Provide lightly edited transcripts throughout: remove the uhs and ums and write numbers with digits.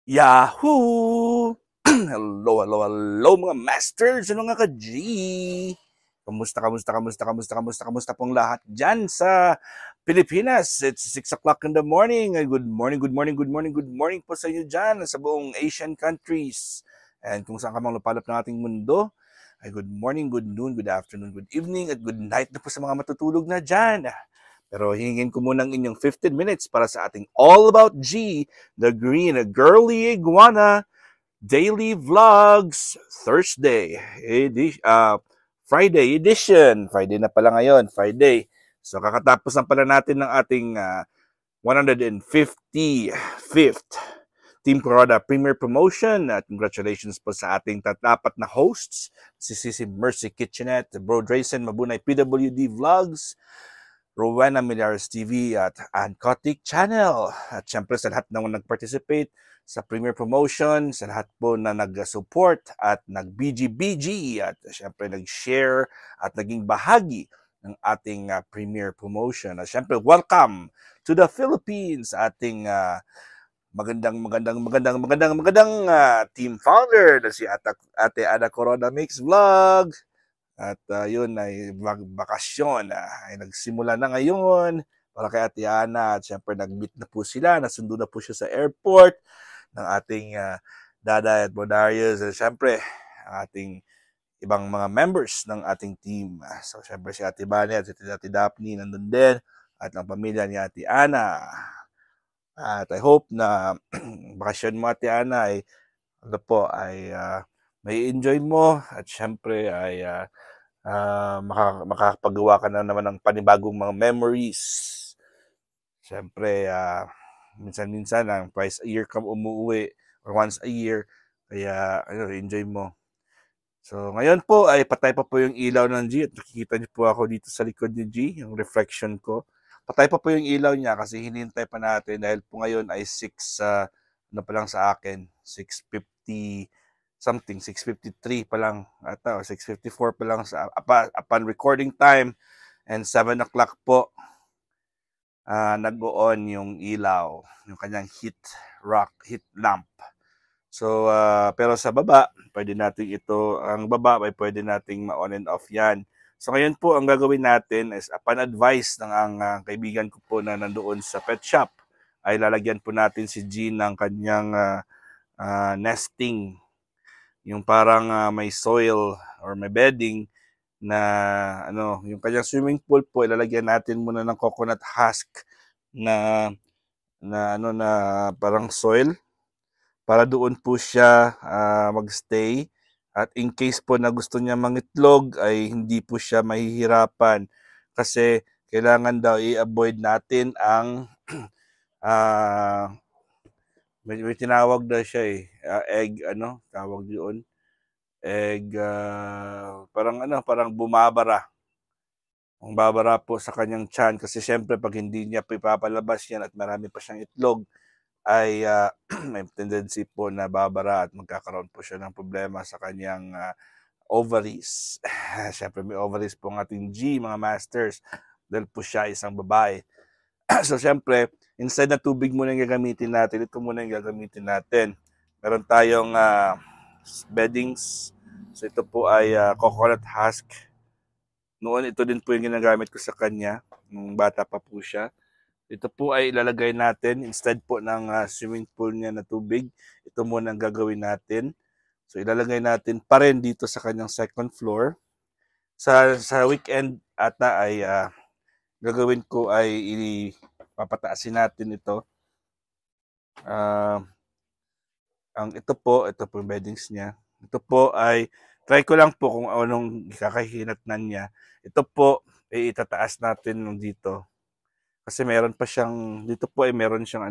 Yahoo! Hello, hello, hello mga masters! Ano nga ka-G? Kamusta pong lahat dyan sa Pilipinas? It's 6 o'clock in the morning. Good morning po sa inyo dyan sa buong Asian countries. And kung saan ka mang lupalop ng ating mundo, ay good morning, good noon, good afternoon, good evening, at good night na po sa mga matutulog na dyan. Pero hingin ko muna ng inyong 15 minutes para sa ating All About G, the Green Girly Iguana Daily Vlogs Thursday Friday edition. Friday na pala ngayon, Friday. So kakatapos lang pala natin ng ating 155th Team Corona Premier Promotion. At congratulations po sa ating tatapat na hosts, si Sisi Mercy Kitchenette, Bro Drayson Mabunay PWD Vlogs, Rowena Millares TV at Ancotic Channel. At syempre sa lahat na nag-participate sa Premier Promotion, sa lahat po na nag-support at nag-BGBG at syempre nag-share at naging bahagi ng ating Premier Promotion. At syempre welcome to the Philippines, ating magandang team founder na si Ate Ana Corona Mix Vlog. At yun ay bakasyon ay nagsimula na ngayon para kay Ate Ana. At syempre nag-meet na po sila, nasundo na po siya sa airport ng ating Dada at Bodarius. At syempre ang ating ibang mga members ng ating team. So syempre si Ate Bani at si Ate Daphne nandun din at ang pamilya ni Ate Ana. At I hope na bakasyon mo Ate Ana ay ano po ay may enjoy mo at syempre ay makakapagawa ka na naman ng panibagong mga memories. Siyempre, minsan-minsan lang, twice a year ka umuwi or once a year. Kaya, enjoy mo. So, ngayon po ay patay pa po yung ilaw ng G at nakikita niyo po ako dito sa likod ni G, yung reflection ko. Patay pa po yung ilaw niya kasi hinihintay pa natin dahil po ngayon ay 6, ano pa lang sa akin, 6:50 something, 6:53 pa lang ata, or 6:54 pa lang sa upon recording time, and 7 o'clock po nag-on yung ilaw, yung kanyang heat lamp. So, pero sa baba, pwede natin ang baba ay pwede nating ma-on and off yan. So ngayon po, ang gagawin natin is upon advice ng ang kaibigan ko po na nandoon sa pet shop, ay lalagyan po natin si Jean ng kanyang nesting. Yung parang may soil or may bedding na yung kanyang swimming pool po, ilalagyan natin muna ng coconut husk na parang soil para doon po siya magstay. At in case po na gusto niya mangitlog ay hindi po siya mahihirapan kasi kailangan daw i-avoid natin ang may tinawag daw siya egg, tawag doon, egg, parang bumabara. Ang babara po sa kanyang tiyan kasi syempre pag hindi niya ipapalabas yan at marami pa siyang itlog ay may tendency po na babara at magkakaroon po siya ng problema sa kanyang ovaries. Syempre may ovaries po ang ating G, mga masters, dahil po siya isang babae. So syempre, instead na tubig muna yung gagamitin natin, ito muna yung gagamitin natin. Meron tayong beddings. So ito po ay coconut husk. Noon, ito din po yung ginagamit ko sa kanya nung bata pa po siya. Ito po ay ilalagay natin instead po ng swimming pool niya na tubig. Ito muna ang gagawin natin. So ilalagay natin pa rin dito sa kanyang second floor. Sa weekend ata ay gagawin ko ay papataasin natin ito. Ito po yung beddings niya. Ito po ay try ko lang po kung anong kakahinatnan niya. Ito po ay itataas natin dito. Kasi meron pa siyang, dito po ay meron siyang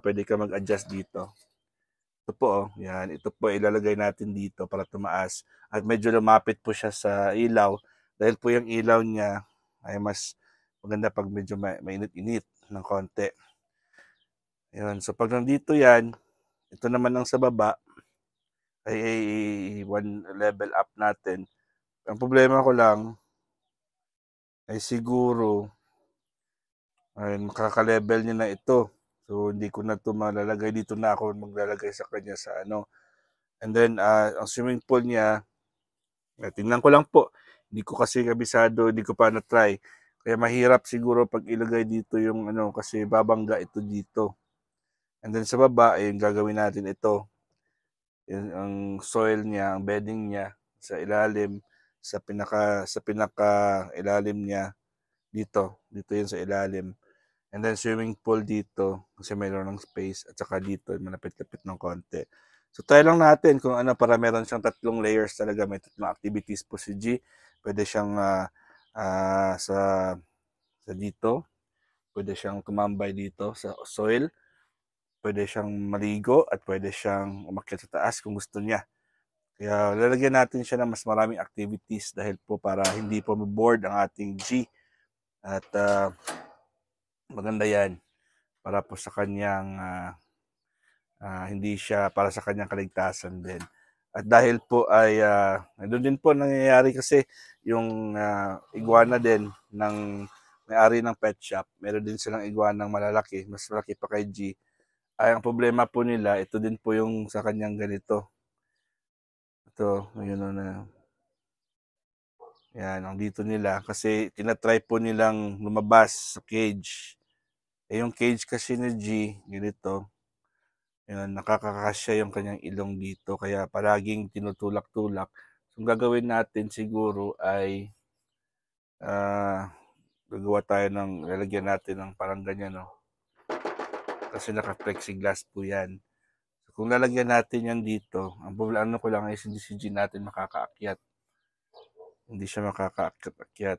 pwede ka mag-adjust dito. Ito po, yan. Ito po ilalagay natin dito para tumaas. At medyo lumapit po siya sa ilaw. Dahil po yung ilaw niya ay mas maganda pag medyo mainit-init ng konti. Yun. So pag nandito yan, ito naman ang sa baba, ay one level up natin. Ang problema ko lang, ay siguro, ay makaka-level niya na ito. So, hindi ko na 'to malalagay, dito na ako maglalagay sa kanya sa ano. And then, ang swimming pool niya, tingnan ko lang po. Hindi ko kasi kabisado, hindi ko pa na-try. Kaya mahirap siguro 'pag ilagay dito yung ano, kasi babangga ito dito. And then sa baba, ayun gagawin natin ito. Yun ang soil niya, ang bedding niya sa ilalim, sa pinaka ilalim niya dito yun sa ilalim. And then swimming pool dito kasi mayroon ng space at saka dito malapit-lapit ng konti. So try lang natin kung ano para meron siyang 3 layers talaga, may 3 activities po si G. Pwede siyang sa dito, pwede siyang tumambay dito sa soil, pwede siyang maligo at pwede siyang umakyat sa taas kung gusto niya. Kaya lalagyan natin siya ng mas maraming activities dahil po para hindi po bored ang ating G. At maganda yan para po sa kanyang hindi siya, para sa kanyang kaligtasan din. At dahil po ay nandun din po nangyayari kasi yung iguana din ng may-ari ng pet shop. Meron din silang iguanang malalaki, mas malaki pa kay G. Ay, ang problema po nila, ito din po yung sa kanyang ganito. Ito, yun na. Yan, ang dito nila. Kasi tinatry po nilang lumabas sa cage. Eh, yung cage kasi ni G, ganito. Yun, nakakakasya yung kanyang ilong dito. Kaya palaging tinutulak-tulak. So, ang gagawin natin siguro ay gagawa tayo ng, lalagyan natin ng parang ganyan, no? Kasi naka-plexiglass po yan. So, kung lalagyan natin yan dito, ang problema ko lang is hindi si G natin makakaakyat. Hindi siya makakaakyat-akyat.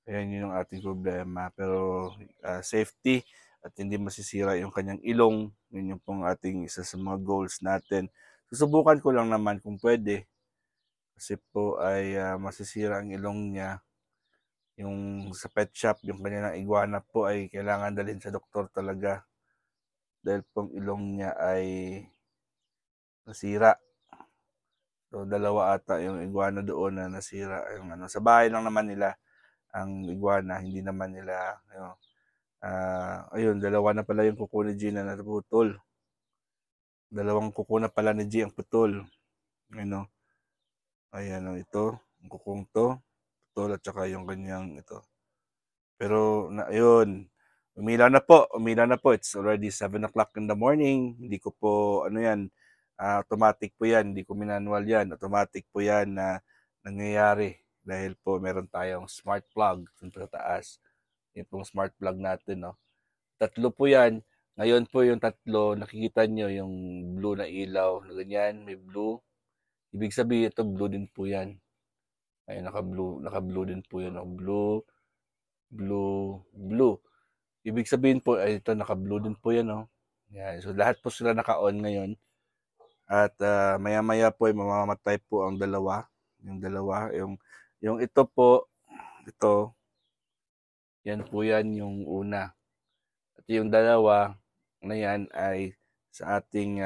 Ayan yun yung ating problema. Pero safety at hindi masisira yung kanyang ilong, yun yung pong ating isa sa mga goals natin. Susubukan ko lang naman kung pwede. Kasi po ay masisira ang ilong niya. Yung sa pet shop, yung kanyang iguana po ay kailangan dalhin sa doktor talaga. Dahil pong ilong niya ay nasira. So, dalawa ata yung iguana doon na nasira. Yung, ano, sa bahay lang naman nila ang iguana, hindi naman nila, ayun, dalawa na pala yung kuko ni G na naputol. Dalawang kuko na pala ni G ang putol. Ano, ayan, ito, ang kukong to, putol at saka yung kanyang ito. Pero, ayun, umilaw na po. It's already 7 o'clock in the morning. Hindi ko po, ano yan, automatic po yan, hindi ko manual yan. Automatic po yan na nangyayari dahil po meron tayong smart plug dun sa taas. Yung pong smart plug natin, no? 3 po yan. Ngayon po yung 3, nakikita nyo yung blue na ilaw na ganyan, may blue. Ibig sabihin ito, blue din po yan. Ay, naka-blue din po yan. Blue, blue, blue. Ibig sabihin po, ay ito, naka-blue din po yan. Yan. So, lahat po sila naka-on ngayon. At maya-maya po ay mamamatay po ang dalawa. Yung dalawa, yung ito po, ito, yan po yan yung una. At yung dalawa na yan ay sa ating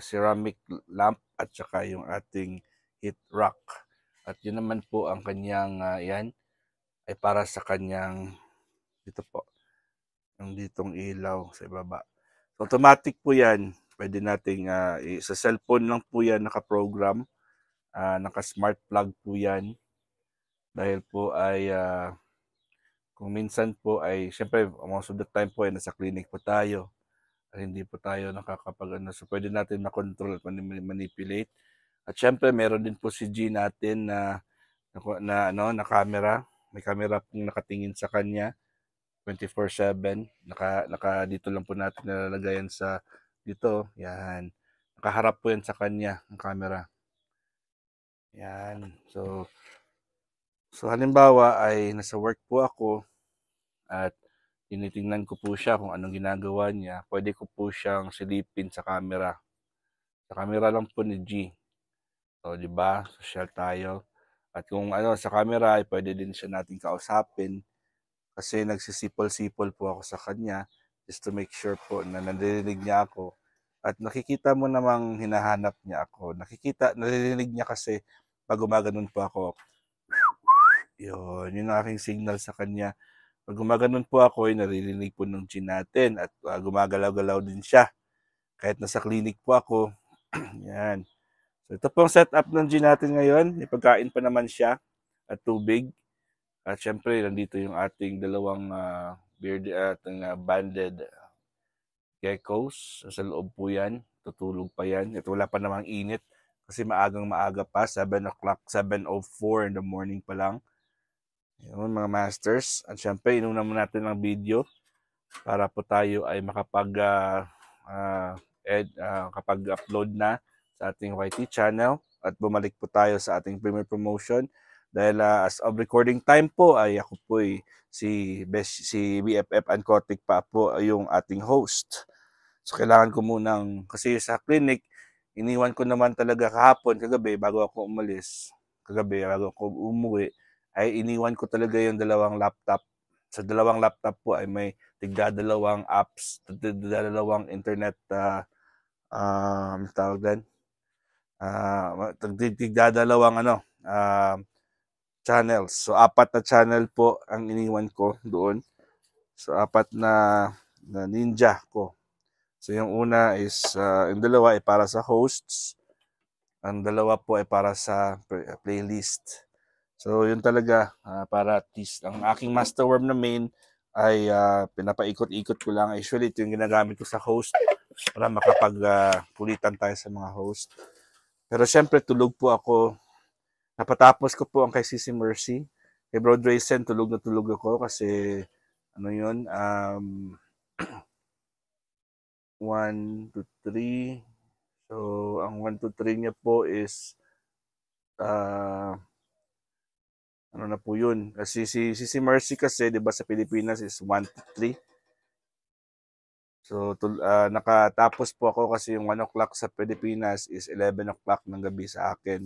ceramic lamp at saka yung ating heat rock. At yun naman po ang kanyang yan ay para sa kanyang dito po, yung ditong ilaw sa ibaba. So, automatic po yan. Pwede nating sa cellphone lang po yan naka-program. Naka-smart plug po yan. Dahil po ay kung minsan po ay, syempre, most of the time po ay nasa clinic po tayo. At hindi po tayo nakakapag-ano. So, pwede natin na-control at manipulate. At syempre, meron din po si G natin na camera. May camera pong nakatingin sa kanya 24/7. Naka dito lang po natin nalalagayan sa dito. Yan. Nakaharap po yan sa kanya, ang camera. Yan. So halimbawa ay nasa work po ako at tinitingnan ko po siya kung anong ginagawa niya. Pwede ko po siyang silipin sa camera. Sa camera lang po ni G. So, di ba? Social tayo. At kung ano, sa camera ay pwede din siya natin kausapin kasi nagsisipol-sipol po ako sa kanya just to make sure po na narinig niya ako. At nakikita mo namang hinahanap niya ako. Naririnig niya kasi pag gumaganon po ako. Yun ang aking signal sa kanya Pag gumaganon po ako, ay naririnig po ng G natin at gumagalaw-galaw din siya. Kahit nasa clinic po ako, yan. So ito pong setup ng G natin ngayon. Ipagkain pa naman siya at tubig. At syempre, nandito yung ating dalawang banded geckos. Sa loob po yan. Tutulog pa yan. Ito wala pa namang init. Kasi maaga pa. 7 o'clock, 7:04 in the morning pa lang. Yun mga masters. At syempre, inuna mo natin ng video para po tayo ay kapag-upload na sa ating YT channel at bumalik po tayo sa ating premiere promotion dahil as of recording time po ay ako po si BFF Ancotic pa po yung ating host. So kailangan ko munang, kasi sa clinic iniwan ko naman talaga kagabi bago ako umuwi ay iniwan ko talaga yung dalawang laptop. Sa dalawang laptop po ay may tigdadalawang apps, tigdadalawang internet tawag din, tigdadalawang channels. So 4 na channel po ang iniwan ko doon. So 4 na Ninja ko. So yung una is yung dalawa ay para sa hosts, ang dalawa po ay para sa playlist. So yun talaga para at least ang aking masterworm na main ay pinapaikot-ikot ko lang. Usually ito yung ginagamit ko sa host para makapagpulitan tayo sa mga host. Pero syempre tulog po ako. Napatapos ko po ang kay Sissy Mercy. Kay Bro Drayson, tulog na tulog ako kasi 1, 2, 3. So ang 1, 2, 3 niya po is na po yun. Kasi si Mercy kasi, di ba sa Pilipinas is 1 to 3. So, nakatapos po ako kasi yung 1 o'clock sa Pilipinas is 11 o'clock ng gabi sa akin.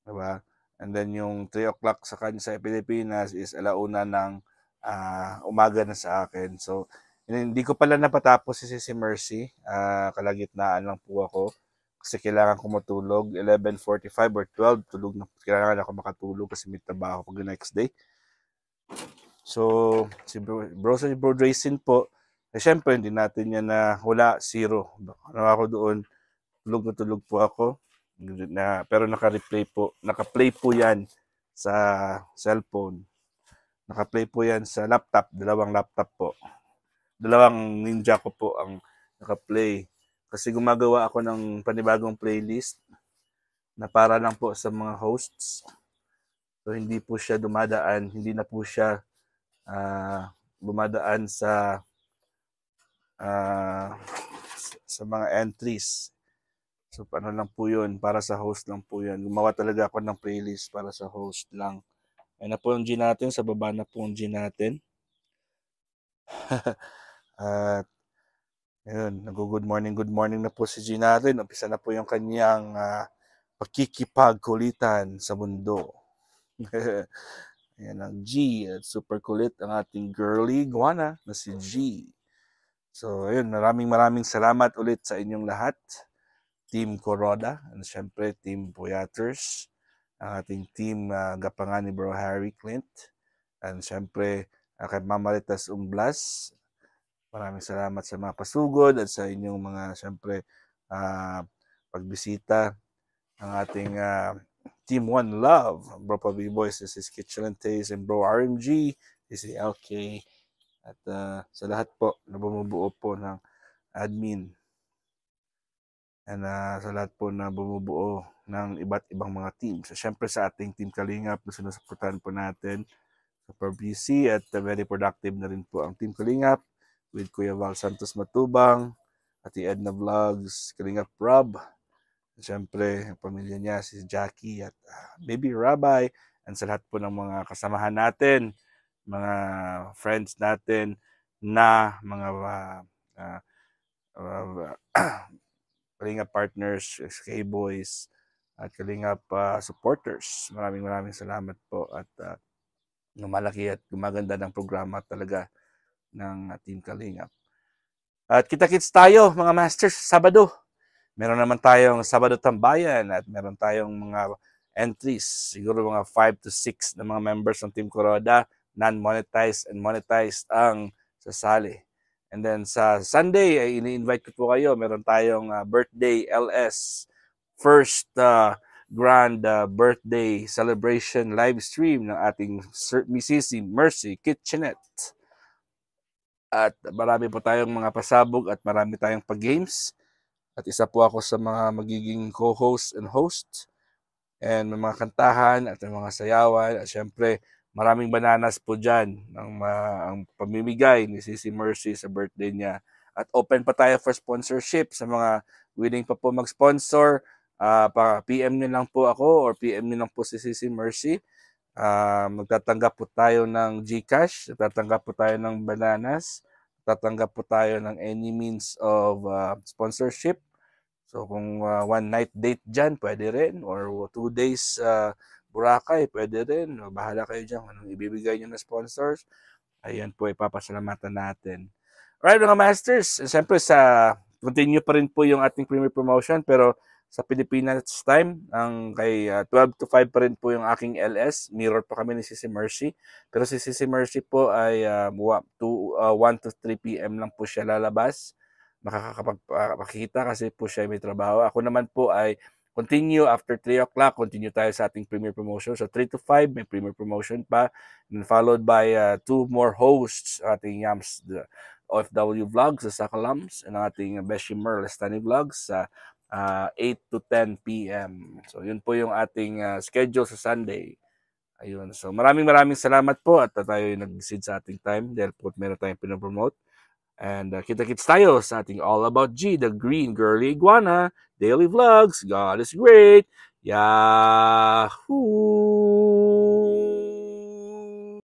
Diba? And then yung 3 o'clock sa kanya sa Pilipinas is 1:00 ng umaga na sa akin. So, hindi ko pala napatapos si Mercy. Kalagitnaan lang po ako. Kasi kailangan ko matulog. 11:45 or 12, tulog na. Kailangan ako makatulog kasi may trabaho pag next day. So, si Bro Drayson po, syempre, hindi natin yan na wala, 0. Ako doon, tulog po ako. Pero naka-play po yan sa cellphone. Naka-play po yan sa laptop, dalawang laptop po. Dalawang Ninja ko po ang naka-play. Kasi gumagawa ako ng panibagong playlist na para lang po sa mga hosts. So hindi po siya hindi na po siya dumadaan sa mga entries. So paano lang po yun, para sa host lang po yun. Gumawa talaga ako ng playlist para sa host lang. Ayun na po yung G natin, sa baba na po yung G natin. At ayun, good morning na po si G natin. Umpisa na po yung kanyang pakikipagkulitan sa mundo. Ayan ang G. At super kulit ang ating girly iguana na si G. So ayun, maraming salamat ulit sa inyong lahat. Team Coroda, and syempre Team Puyaters, ang ating team gapangan ni Bro Harry Clint, and syempre kay Mamalitas Umblas. Maraming salamat sa mga pasugod at sa inyong mga syempre pagbisita. Ang ating Team One Love, Bro Pabi Boys, this is Kitchen and Taste, and Bro RMG, this is LK. At sa lahat po na bumubuo po ng admin. And sa lahat po na bumubuo ng iba't ibang mga teams. So, syempre sa ating Team Kalingap na sinusuportahan po natin. Super busy at very productive na rin po ang Team Kalingap with Kuya Val Santos Matubang, Ati Edna Vlogs, Kalingap Rob, at syempre ang pamilya niya si Jackie at Baby Rabbi, and sa lahat po ng mga kasamahan natin, mga friends natin na mga Kalingap partners, K-Boys, at Kalingap supporters. Maraming salamat po at malaki at gumaganda ng programa talaga ng Team Kalingap. At kita-kits tayo mga masters Sabado. Meron naman tayong Sabado Tambayan at meron tayong mga entries. Siguro mga 5 to 6 na mga members ng Team Kuroda non-monetized and monetized ang sasali. And then sa Sunday ay ini-invite ko po kayo. Meron tayong birthday LS first grand birthday celebration live stream ng ating Mrs. Mercy Kitchenette. At marami po tayong mga pasabog at marami tayong pag-games. At isa po ako sa mga magiging co-host and host. And may mga kantahan at may mga sayawan. At syempre, maraming bananas po dyan ang pamimigay ni Sissy Mercy sa birthday niya. At open pa tayo for sponsorship sa mga willing pa po mag-sponsor. PM nyo lang po ako or PM nyo lang po si Sissy Mercy. Magtatanggap po tayo ng GCash, magtatanggap po tayo ng bananas, magtatanggap po tayo ng any means of sponsorship. So kung one night date dyan, pwede rin. Or 2 days Boracay, pwede rin. Bahala kayo dyan. Anong ibibigay nyo na sponsors. Ayan po, ipapasalamatan natin. Alright mga masters, siyempre continue pa rin po yung ating premiere promotion. Pero sa Pilipinas time, ang kay 12 to 5 pa rin po yung aking LS. Mirror pa kami ni Sissy Mercy. Pero si Sissy Mercy po ay 1 to 3 p.m. lang po siya lalabas. Makakapagpakita kasi po siya may trabaho. Ako naman po ay continue after 3 o'clock, continue tayo sa ating premiere promotion. So 3 to 5 may premiere promotion pa, and followed by 2 more hosts, ating Yams the OFW Vlogs sa Sakalams, and ating Beshi Merle Stani Vlogs sa 8 to 10 p.m. So yun po yung ating schedule sa Sunday. Ayun. So maraming salamat po at tayo yung nag-seed sa ating time dahil po meron tayong pinopromote. And kita-kits tayo sa ating All About G, the Green Girly Iguana, Daily Vlogs. God is great. Yahoo!